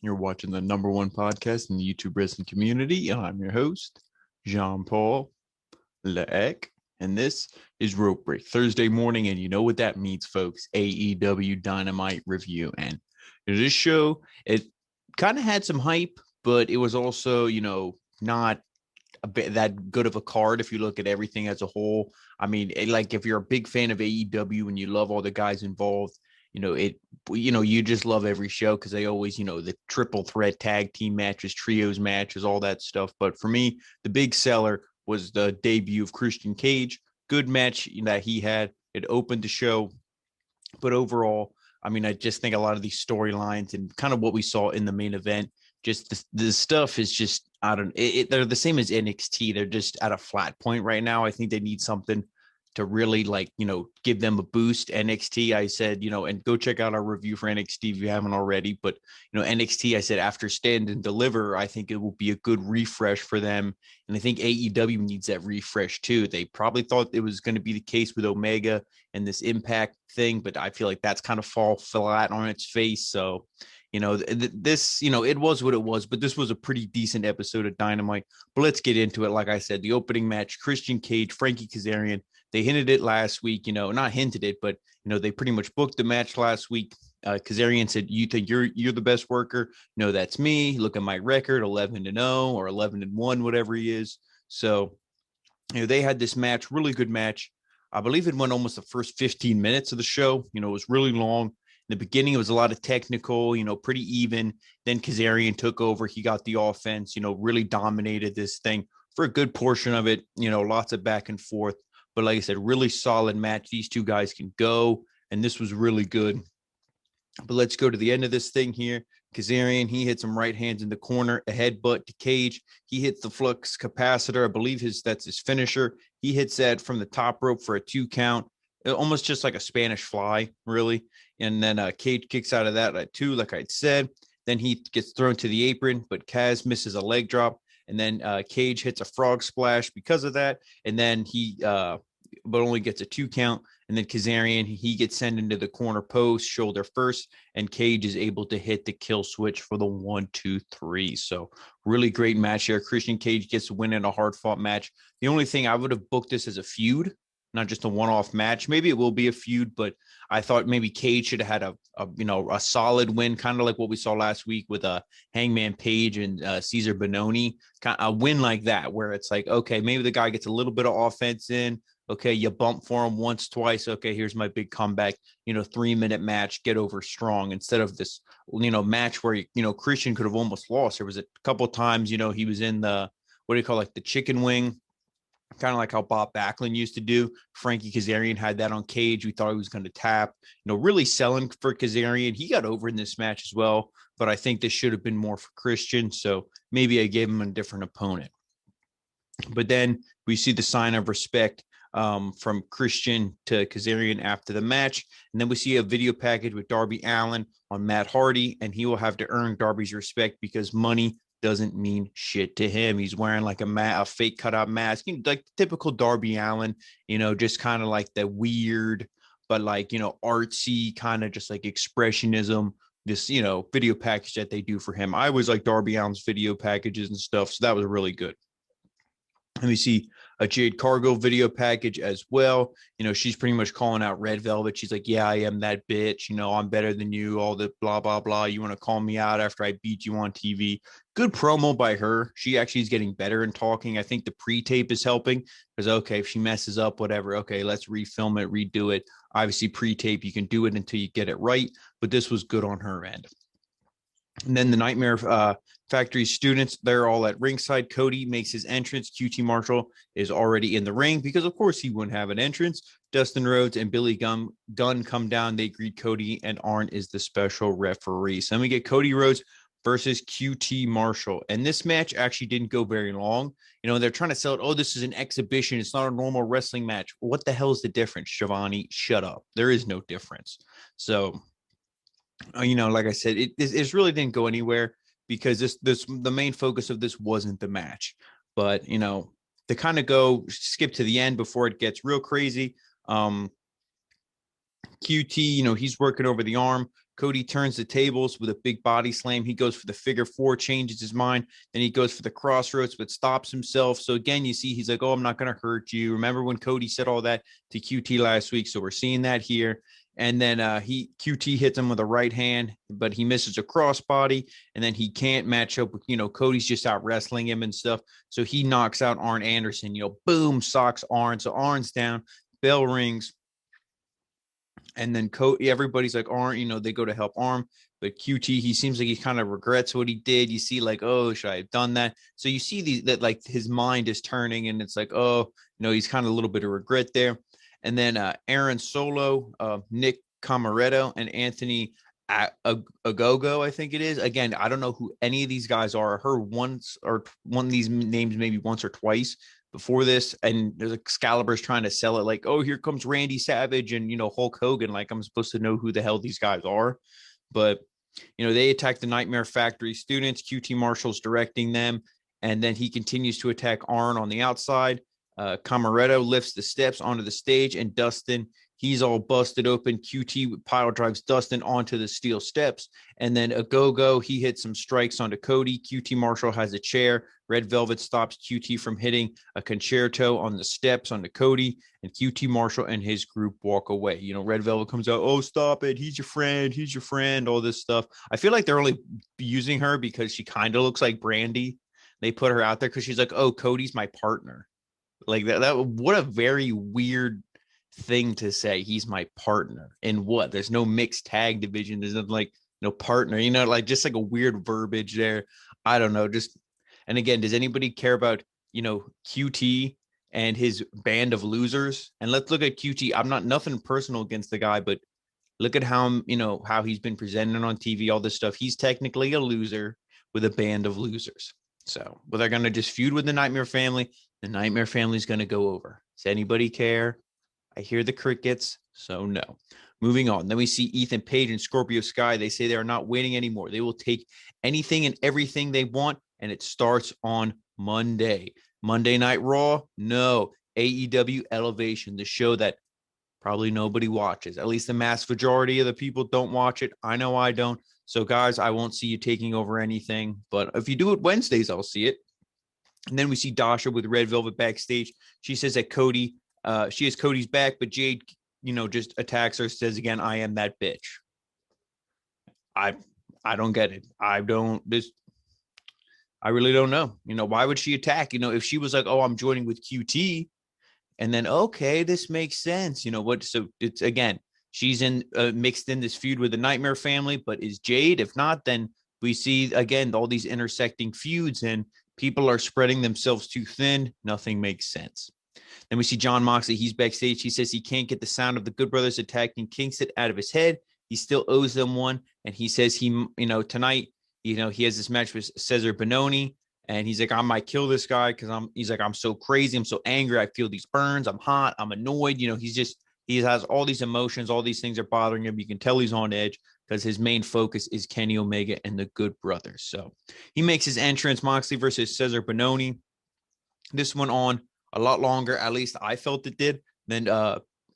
You're watching the number one podcast in the YouTube wrestling community. I'm your host, Jean Paul Leek, and this is Rope Break Thursday morning. And you know what that means, folks? AEW Dynamite review. And this show, it kind of had some hype, but it was also, not a bit that good of a card if you look at everything as a whole. I mean, like if you're a big fan of AEW and you love all the guys involved, you just love every show because they always, the triple threat tag team matches, trios matches, all that stuff. But for me, the big seller was the debut of Christian Cage. Good match that he had. It opened the show. But overall, I mean, I just think a lot of these storylines and kind of what we saw in the main event, just the stuff is just, they're the same as NXT. They're just at a flat point right now. I think they need something to really give them a boost. NXT, I said, and go check out our review for NXT if you haven't already. But, NXT, I said, after Stand and Deliver, I think it will be a good refresh for them. And I think AEW needs that refresh too. They probably thought it was going to be the case with Omega and this Impact thing, but I feel like that's kind of fall flat on its face. So, this, it was what it was, but this was a pretty decent episode of Dynamite. But let's get into it. Like I said, the opening match, Christian Cage, Frankie Kazarian. They hinted it last week, not hinted it, but, they pretty much booked the match last week. Kazarian said, you think you're the best worker? No, that's me. Look at my record, 11-0 or 11-1, whatever he is. So, they had this match, really good match. I believe it went almost the first 15 minutes of the show. It was really long. In the beginning, it was a lot of technical, pretty even. Then Kazarian took over. He got the offense, really dominated this thing for a good portion of it, lots of back and forth. But like I said, really solid match. These two guys can go, and this was really good. But let's go to the end of this thing here. Kazarian, he hits some right hands in the corner, a headbutt to Cage. He hits the flux capacitor. I believe that's his finisher. He hits that from the top rope for a 2 count, almost just like a Spanish fly, really. And then Cage kicks out of that at 2, like I said. Then he gets thrown to the apron, but Kaz misses a leg drop. And then Cage hits a frog splash because of that. And then he but only gets a 2 count. And then Kazarian, he gets sent into the corner post, shoulder first, and Cage is able to hit the kill switch for the 1, 2, 3. So really great match here. Christian Cage gets a win in a hard-fought match. The only thing, I would have booked this as a feud, not just a one-off match. Maybe it will be a feud, but I thought maybe Cage should have had a solid win, kind of like what we saw last week with Hangman Page and Cesar Bononi. A win like that, where it's like, okay, maybe the guy gets a little bit of offense in. Okay, you bump for him once, twice. Okay, here's my big comeback, 3-minute match, get over strong, instead of this, match where, Christian could have almost lost. There was a couple of times, he was in the, what do you call, like the chicken wing, kind of like how Bob Backlund used to do. Frankie Kazarian had that on Cage. We thought he was going to tap, really selling for Kazarian. He got over in this match as well, but I think this should have been more for Christian. So maybe I gave him a different opponent. But then we see the sign of respect from Christian to Kazarian after the match. And then we see a video package with Darby Allin on Matt Hardy, and he will have to earn Darby's respect because money doesn't mean shit to him. He's wearing like a fake cutout mask, like typical Darby Allin, just kind of like the weird, but like, artsy kind of just like expressionism, this, video package that they do for him. I always like Darby Allin's video packages and stuff. So that was really good. And we see a Jade Cargill video package as well. She's pretty much calling out Red Velvet. She's like, yeah, I am that bitch. I'm better than you, all the blah, blah, blah. You want to call me out after I beat you on TV. Good promo by her. She actually is getting better in talking. I think the pre-tape is helping because, okay, if she messes up, whatever, okay, let's refilm it, redo it. Obviously, pre-tape, you can do it until you get it right. But this was good on her end. And then the Nightmare Factory students, they're all at ringside. Cody makes his entrance. QT Marshall is already in the ring because, of course, he wouldn't have an entrance. Dustin Rhodes and Billy Gunn come down. They greet Cody, and Arn is the special referee. So then we get Cody Rhodes versus QT Marshall. And this match actually didn't go very long. They're trying to sell it. Oh, this is an exhibition. It's not a normal wrestling match. What the hell is the difference, Shivani? Shut up. There is no difference. So, like I said, it really didn't go anywhere because the main focus of this wasn't the match. But, to kind of skip to the end before it gets real crazy. QT, he's working over the arm. Cody turns the tables with a big body slam. He goes for the figure four, changes his mind. Then he goes for the crossroads, but stops himself. So again, you see, he's like, oh, I'm not going to hurt you. Remember when Cody said all that to QT last week? So we're seeing that here. And then QT hits him with a right hand, but he misses a crossbody. And then he can't match up with, Cody's just out wrestling him and stuff. So he knocks out Arn Anderson, boom, socks Arn. So Arn's down, bell rings. And then everybody's like, Arn, they go to help Arn. But QT, he seems like he kind of regrets what he did. You see, like, oh, should I have done that? So you see that like his mind is turning, and it's like, oh, he's kind of a little bit of regret there. And then Aaron Solo, Nick Camaretto, and Anthony Agogo, I think it is. Again, I don't know who any of these guys are. I heard once or one of these names maybe once or twice before this, and there's Excalibur's trying to sell it like, oh, here comes Randy Savage and Hulk Hogan, like I'm supposed to know who the hell these guys are. But they attack the Nightmare Factory students. QT Marshall's directing them, and then he continues to attack Arn on the outside. Camaretto lifts the steps onto the stage, and Dustin, he's all busted open. QT pile drives Dustin onto the steel steps, and then Agogo, he hits some strikes onto Cody. QT Marshall has a chair. Red Velvet stops QT from hitting a concerto on the steps onto Cody, and QT Marshall and his group walk away. Red Velvet comes out, oh, stop it. He's your friend, all this stuff. I feel like they're only using her because she kind of looks like Brandy. They put her out there because she's like, oh, Cody's my partner. Like that, what a very weird thing to say. He's my partner. And what? There's no mixed tag division. There's nothing like no partner, like just like a weird verbiage there. I don't know. And again, does anybody care about, QT and his band of losers? And let's look at QT. I'm not nothing personal against the guy, but look at how, how he's been presented on TV, all this stuff. He's technically a loser with a band of losers. So, but they're going to just feud with the Nightmare Family. The Nightmare Family is going to go over. Does anybody care? I hear the crickets, so no. Moving on. Then we see Ethan Page and Scorpio Sky. They say they are not waiting anymore. They will take anything and everything they want, and it starts on Monday. Monday Night Raw? No. AEW Elevation, the show that probably nobody watches. At least the mass majority of the people don't watch it. I know I don't. So, guys, I won't see you taking over anything. But if you do it Wednesdays, I'll see it. And then we see Dasha with Red Velvet backstage. She says that she has Cody's back, but Jade, just attacks her, says again, I am that bitch. I don't get it. I really don't know. Why would she attack? If she was like, oh, I'm joining with QT, and then, okay, this makes sense. So it's, again, she's mixed in this feud with the Nightmare Family, but is Jade? If not, then we see, again, all these intersecting feuds, and people are spreading themselves too thin. Nothing makes sense. Then we see Jon Moxley. He's backstage. He says he can't get the sound of the Good Brothers attacking Kingston out of his head. He still owes them one. And he says tonight, he has this match with Cesar Bononi. And he's like, I might kill this guy because I'm so crazy. I'm so angry. I feel these burns. I'm hot. I'm annoyed. He has all these emotions. All these things are bothering him. You can tell he's on edge because his main focus is Kenny Omega and the Good Brothers. So he makes his entrance, Moxley versus Cesar Bononi. This one on a lot longer, at least I felt it did, than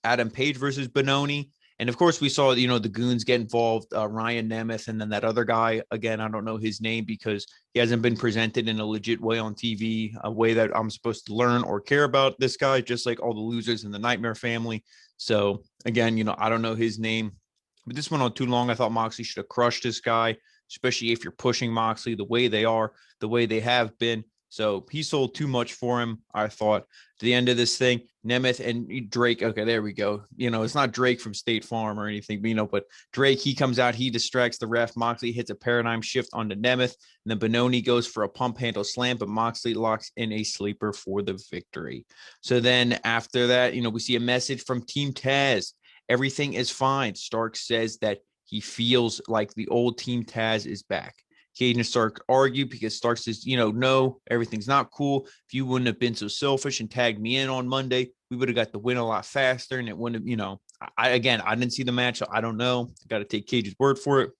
Adam Page versus Bononi. And of course, we saw, the goons get involved, Ryan Nemeth, and then that other guy, again, I don't know his name because he hasn't been presented in a legit way on TV, a way that I'm supposed to learn or care about this guy, just like all the losers in the Nightmare Family. So again, I don't know his name, but this went on too long. I thought Moxley should have crushed this guy, especially if you're pushing Moxley the way they are, the way they have been. So he sold too much for him, I thought. At the end of this thing, Nemeth and Drake, okay, there we go. It's not Drake from State Farm or anything, but Drake, he comes out, he distracts the ref. Moxley hits a paradigm shift onto Nemeth, and then Bononi goes for a pump handle slam, but Moxley locks in a sleeper for the victory. So then after that, we see a message from Team Taz. Everything is fine. Stark says that he feels like the old Team Taz is back. Cage and Stark argue because Stark says, no, everything's not cool. If you wouldn't have been so selfish and tagged me in on Monday, we would have got the win a lot faster. And it wouldn't have, I didn't see the match. So I don't know. I got to take Cage's word for it.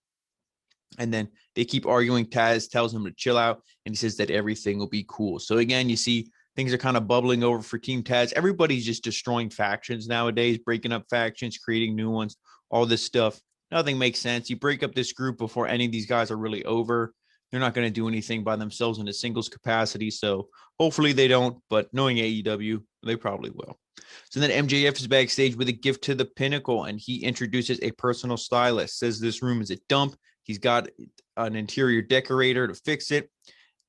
And then they keep arguing. Taz tells him to chill out, and he says that everything will be cool. So again, you see things are kind of bubbling over for Team Taz. Everybody's just destroying factions nowadays, breaking up factions, creating new ones, all this stuff. Nothing makes sense. You break up this group before any of these guys are really over. They're not going to do anything by themselves in a singles capacity. So hopefully they don't, but knowing AEW, they probably will. So then MJF is backstage with a gift to the Pinnacle, and he introduces a personal stylist, says this room is a dump. He's got an interior decorator to fix it.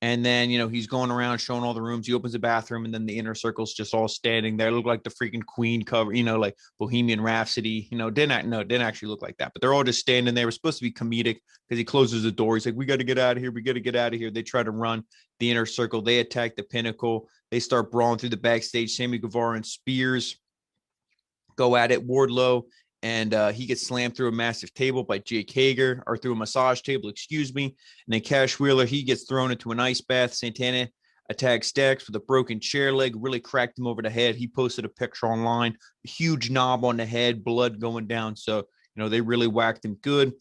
And then, he's going around showing all the rooms. He opens the bathroom, and then the inner circle's just all standing there. Look like the freaking Queen cover, like Bohemian Rhapsody. Didn't actually look like that. But they're all just standing there. It was supposed to be comedic because he closes the door. He's like, we got to get out of here. We got to get out of here. They try to run the inner circle. They attack the Pinnacle. They start brawling through the backstage. Sammy Guevara and Spears go at it. Wardlow, and he gets slammed through a massive table by Jake Hager, or through a massage table, excuse me. And then Cash Wheeler, he gets thrown into an ice bath. Santana attacks Stacks with a broken chair leg, really cracked him over the head. He posted a picture online, huge knob on the head, blood going down. So, they really whacked him good.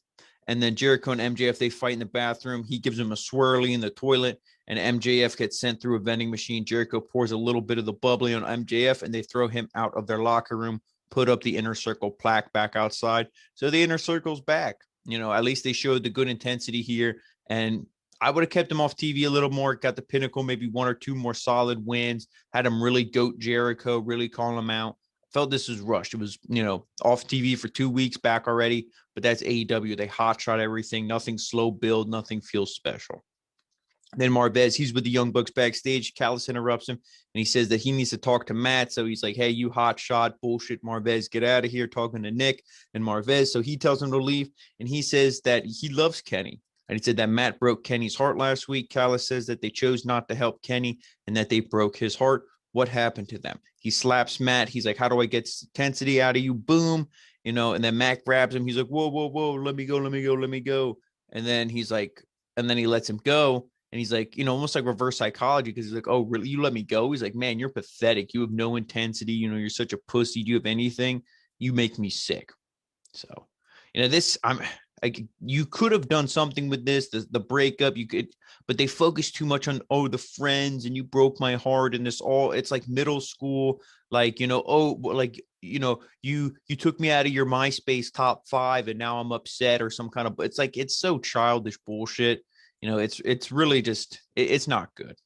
And then Jericho and MJF, they fight in the bathroom. He gives him a swirly in the toilet, and MJF gets sent through a vending machine. Jericho pours a little bit of the bubbly on MJF, and they throw him out of their locker room, put up the inner circle plaque back outside. So the inner circle's back. At least they showed the good intensity here. And I would have kept him off TV a little more, got the Pinnacle maybe one or two more solid wins, had him really goat Jericho, really call him out. Felt this was rushed. It was, off TV for 2 weeks, back already. But that's AEW. They hotshot everything. Nothing slow build. Nothing feels special. Then Marvez, he's with the Young Bucks backstage. Callis interrupts him, and he says that he needs to talk to Matt. So he's like, hey, you hot shot, bullshit, Marvez, get out of here, talking to Nick and Marvez. So he tells him to leave, and he says that he loves Kenny. And he said that Matt broke Kenny's heart last week. Callis says that they chose not to help Kenny and that they broke his heart. What happened to them? He slaps Matt. He's like, how do I get intensity out of you? Boom. And then Matt grabs him. He's like, whoa, whoa, whoa, let me go. And then he's like, and then he lets him go. And he's like, almost like reverse psychology, because he's like, oh, really? You let me go? He's like, man, you're pathetic. You have no intensity. You're such a pussy. Do you have anything? You make me sick. So, you could have done something with this, the breakup. You could, but they focus too much on, the friends, and you broke my heart. And it's like middle school, you took me out of your MySpace top 5 and now I'm upset, or some kind of, it's so childish bullshit. It's really just, it's not good.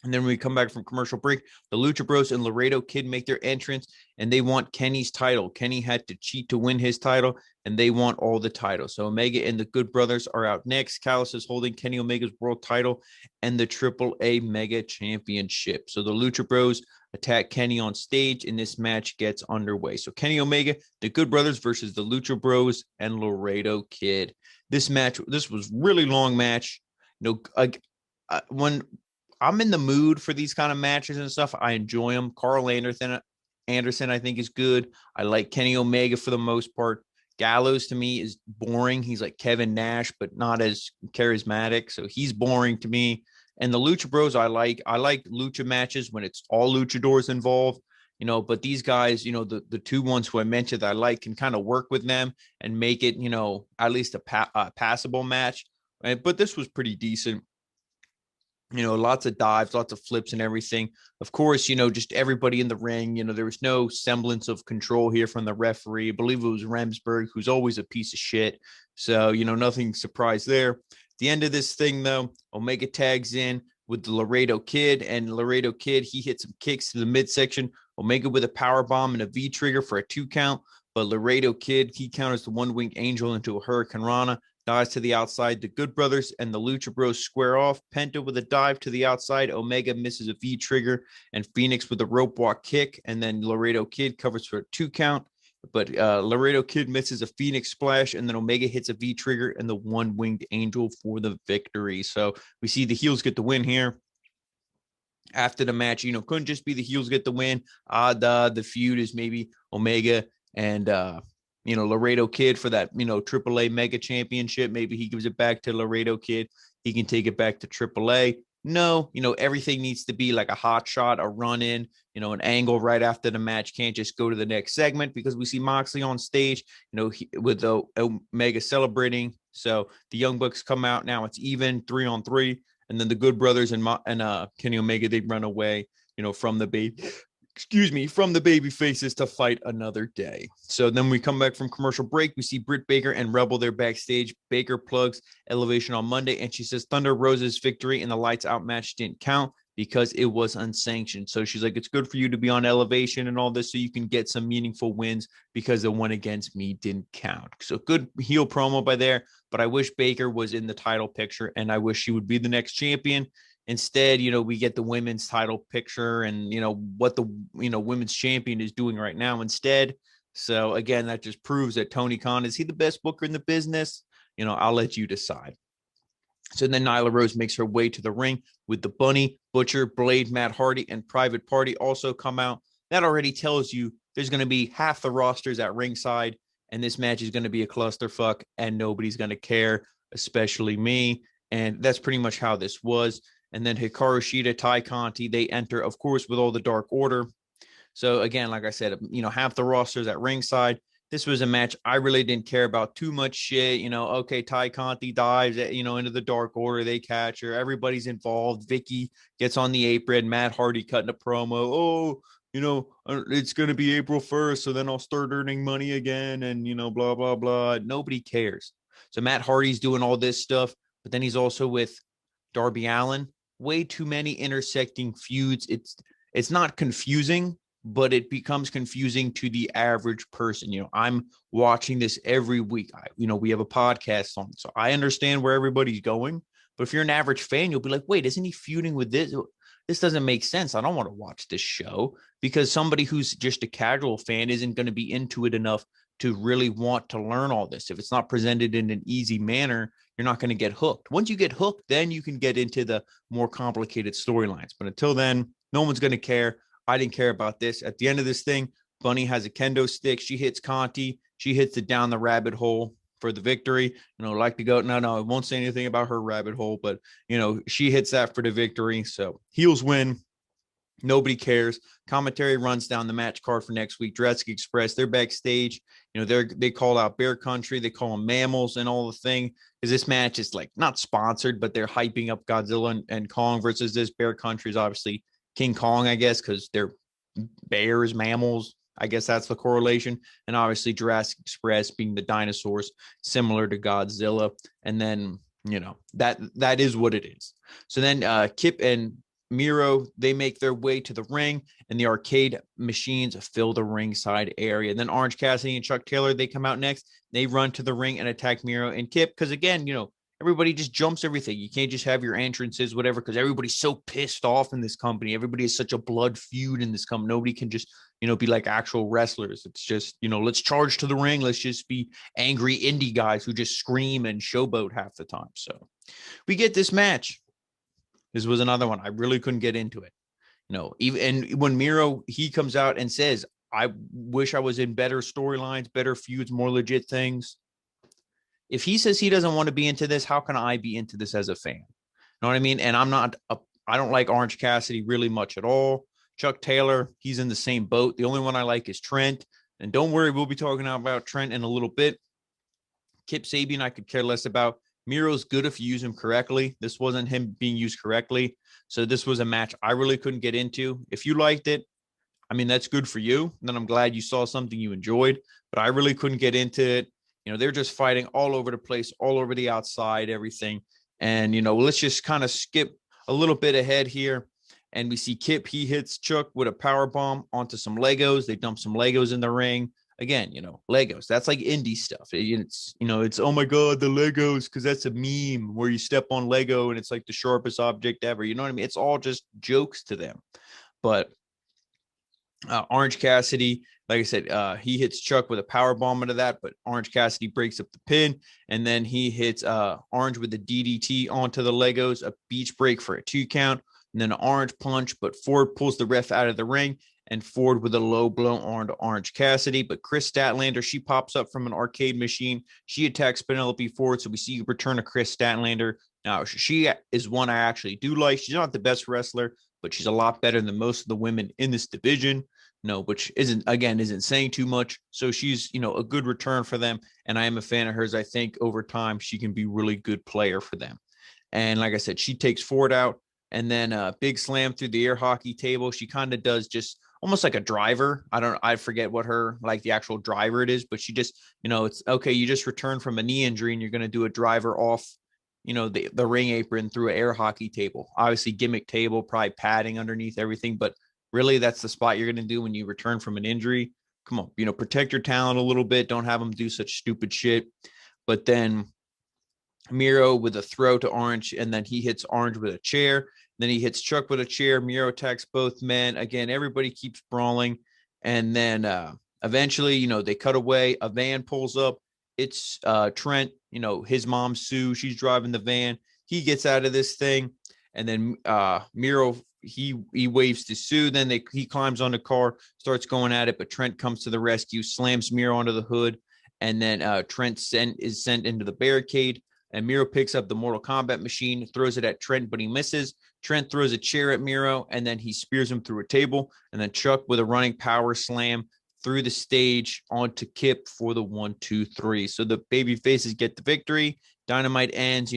And then when we come back from commercial break, the Lucha Bros and Laredo Kid make their entrance, and they want Kenny's title. Kenny had to cheat to win his title, and they want all the titles. So Omega and the Good Brothers are out next. Callis is holding Kenny Omega's world title and the AAA Mega Championship. So the Lucha Bros attack Kenny on stage, and this match gets underway. So Kenny Omega, the Good Brothers versus the Lucha Bros and Laredo Kid. This was really long match. When I'm in the mood for these kind of matches and stuff, I enjoy them. Carl Anderson, I think, is good. I like Kenny Omega for the most part. Gallows to me is boring. He's like Kevin Nash, but not as charismatic. So he's boring to me. And the Lucha Bros, I like lucha matches when it's all luchadors involved. But these guys, the two ones who I mentioned that I like, can kind of work with them and make it, at least a passable match. But this was pretty decent. Lots of dives, lots of flips and everything. Of course, just everybody in the ring, there was no semblance of control here from the referee. I believe it was Remsburg, who's always a piece of shit. So, nothing surprised there. At the end of this thing, though, Omega tags in with the Laredo Kid, and Laredo Kid, he hits some kicks to the midsection. Omega with a power bomb and a V trigger for a 2 count. But Laredo Kid, he counters the one-winged angel into a Hurricane Rana. Dives to the outside. The Good Brothers and the Lucha Bros square off. Penta with a dive to the outside. Omega misses a V trigger, and Phoenix with a rope walk kick. And then Laredo Kid covers for a 2 count. But Laredo Kid misses a Phoenix splash, and then Omega hits a V trigger and the one-winged angel for the victory. So we see the heels get the win here. After the match, couldn't just be the heels get the win. The feud is maybe Omega and Laredo Kid for that, AAA Mega Championship. Maybe he gives it back to Laredo Kid. He can take it back to AAA. No, everything needs to be like a hot shot, a run in, an angle right after the match. Can't just go to the next segment, because we see Moxley on stage, with Omega celebrating. So the Young Bucks come out now. It's even 3-on-3. And then the Good Brothers and Kenny Omega, they run away, from the from the baby faces to fight another day. So then we come back from commercial break. We see Britt Baker and Rebel there backstage. Baker plugs Elevation on Monday, and she says Thunder Rosa's victory in the lights out match didn't count because it was unsanctioned. So she's like, it's good for you to be on Elevation and all this so you can get some meaningful wins because the one against me didn't count. So good heel promo by there, but I wish Baker was in the title picture, and I wish she would be the next champion. Instead, we get the women's title picture and, what the, women's champion is doing right now instead. So again, that just proves that Tony Khan, is he the best booker in the business? I'll let you decide. So then Nyla Rose makes her way to the ring with the Bunny, Butcher, Blade, Matt Hardy, and Private Party also come out. That already tells you there's going to be half the rosters at ringside, and this match is going to be a clusterfuck, and nobody's going to care, especially me. And that's pretty much how this was. And then Hikaru Shida, Ty Conti, they enter, of course, with all the Dark Order. So again, like I said, half the rosters at ringside. This was a match I really didn't care about too much shit. Okay, Ty Conti dives, into the Dark Order. They catch her. Everybody's involved. Vicky gets on the apron. Matt Hardy cutting a promo. Oh, it's going to be April 1st, so then I'll start earning money again and, blah, blah, blah. Nobody cares. So Matt Hardy's doing all this stuff, but then he's also with Darby Allin. Way too many intersecting feuds. It's not confusing, but it becomes confusing to the average person. I'm watching this every week. We have a podcast on, so I understand where everybody's going. But if you're an average fan, you'll be like, wait, isn't he feuding with this? This doesn't make sense. I don't want to watch this show, because somebody who's just a casual fan isn't going to be into it enough to really want to learn all this. If it's not presented in an easy manner, you're not going to get hooked. Once you get hooked, then you can get into the more complicated storylines. But until then, no one's going to care. I didn't care about this. At the end of this thing, Bunny has a kendo stick. She hits Conti. She hits it down the rabbit hole for the victory. Like to go, no, I won't say anything about her rabbit hole, but, she hits that for the victory. So heels win. Nobody cares. Commentary runs down the match card for next week. Jurassic Express, they're backstage. They call out Bear Country. They call them mammals and all the thing. Because this match is like not sponsored, but they're hyping up Godzilla and Kong versus this. Bear Country is obviously King Kong, I guess, because they're bears, mammals. I guess that's the correlation. And obviously Jurassic Express being the dinosaurs, similar to Godzilla. And then, that is what it is. So then Kip and Miro, they make their way to the ring, and the arcade machines fill the ringside area. Then Orange Cassidy and Chuck Taylor, they come out next. They run to the ring and attack Miro and Kip, because again, everybody just jumps everything. You can't just have your entrances, whatever, because everybody's so pissed off in this company. Everybody is such a blood feud in this company. Nobody can just, be like actual wrestlers. It's just, let's charge to the ring. Let's just be angry indie guys who just scream and showboat half the time. So we get this match. This was another one. I really couldn't get into it. And when Miro, he comes out and says, I wish I was in better storylines, better feuds, more legit things. If he says he doesn't want to be into this, how can I be into this as a fan? You know what I mean? And I don't like Orange Cassidy really much at all. Chuck Taylor, he's in the same boat. The only one I like is Trent. And don't worry, we'll be talking about Trent in a little bit. Kip Sabian, I could care less about. Miro's good if you use him correctly. This wasn't him being used correctly. So this was a match I really couldn't get into. If you liked it, that's good for you. And then I'm glad you saw something you enjoyed. But I really couldn't get into it. They're just fighting all over the place, all over the outside, everything. And, let's just kind of skip a little bit ahead here. And we see Kip, he hits Chuck with a power bomb onto some Legos. They dump some Legos in the ring. Again, Legos, that's like indie stuff. It's, oh my God, the Legos, because that's a meme where you step on Lego and it's like the sharpest object ever. You know what I mean? It's all just jokes to them. But Orange Cassidy, like I said, he hits Chuck with a power bomb into that, but Orange Cassidy breaks up the pin, and then he hits Orange with the DDT onto the Legos, a beach break for a 2 count, and then an Orange punch, but Ford pulls the ref out of the ring, and Ford with a low blow on to Orange Cassidy. But Chris Statlander, she pops up from an arcade machine. She attacks Penelope Ford, so we see a return of Chris Statlander. Now, she is one I actually do like. She's not the best wrestler, but she's a lot better than most of the women in this division. Which isn't saying too much. So she's, a good return for them. And I am a fan of hers. I think over time, she can be a really good player for them. And like I said, she takes Ford out, and then a big slam through the air hockey table. She kind of does just almost like a driver. I forget what her, like the actual driver it is, but she just, it's okay. You just returned from a knee injury and you're going to do a driver off, the ring apron through an air hockey table, obviously gimmick table, probably padding underneath everything. But really that's the spot you're going to do when you return from an injury. Come on, protect your talent a little bit. Don't have them do such stupid shit. But then Miro with a throw to Orange, and then he hits Orange with a chair. Then he hits Chuck with a chair. Miro attacks both men. Again, everybody keeps brawling. And then eventually, they cut away. A van pulls up. It's Trent, his mom, Sue. She's driving the van. He gets out of this thing. And then Miro, he waves to Sue. Then he climbs on the car, starts going at it. But Trent comes to the rescue, slams Miro onto the hood. And then Trent is sent into the barricade. And Miro picks up the Mortal Kombat machine, throws it at Trent, but he misses. Trent throws a chair at Miro, and then he spears him through a table. And then Chuck with a running power slam through the stage onto Kip for the 1, 2, 3. So the baby faces get the victory. Dynamite ends,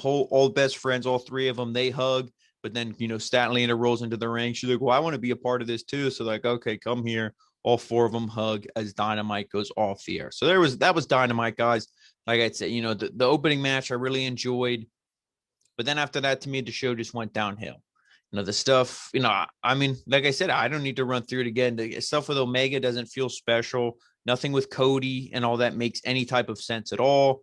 all best friends, all three of them, they hug. But then, Statlander rolls into the ring. She's like, well, I want to be a part of this too. So like, okay, come here. All four of them hug as Dynamite goes off the air. So that was Dynamite, guys. Like I said, the opening match I really enjoyed. But then after that, to me, the show just went downhill. The stuff, I mean, like I said, I don't need to run through it again. The stuff with Omega doesn't feel special. Nothing with Cody and all that makes any type of sense at all.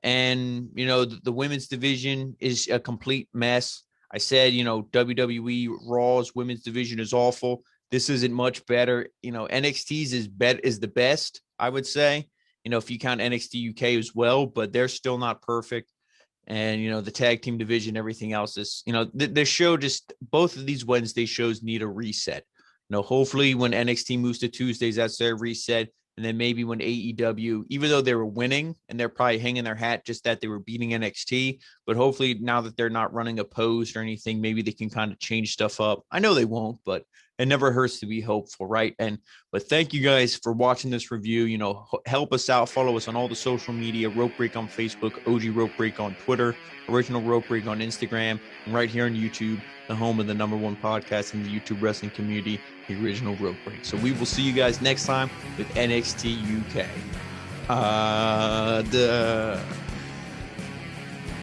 And, the women's division is a complete mess. I said, WWE Raw's women's division is awful. This isn't much better. NXT's is the best, I would say. If you count NXT UK as well, but they're still not perfect. And, the tag team division, everything else is, the show both of these Wednesday shows need a reset. Hopefully when NXT moves to Tuesdays, that's their reset. And then maybe when AEW, even though they were winning and they're probably hanging their hat just that they were beating NXT, but hopefully now that they're not running a post or anything, maybe they can kind of change stuff up. I know they won't, but it never hurts to be hopeful, right? But thank you guys for watching this review. Help us out. Follow us on all the social media. Rope Break on Facebook, OG Rope Break on Twitter, Original Rope Break on Instagram, and right here on YouTube, the home of the #1 podcast in the YouTube wrestling community, the Original Rope Break. So we will see you guys next time with NXT UK. Adaaaa.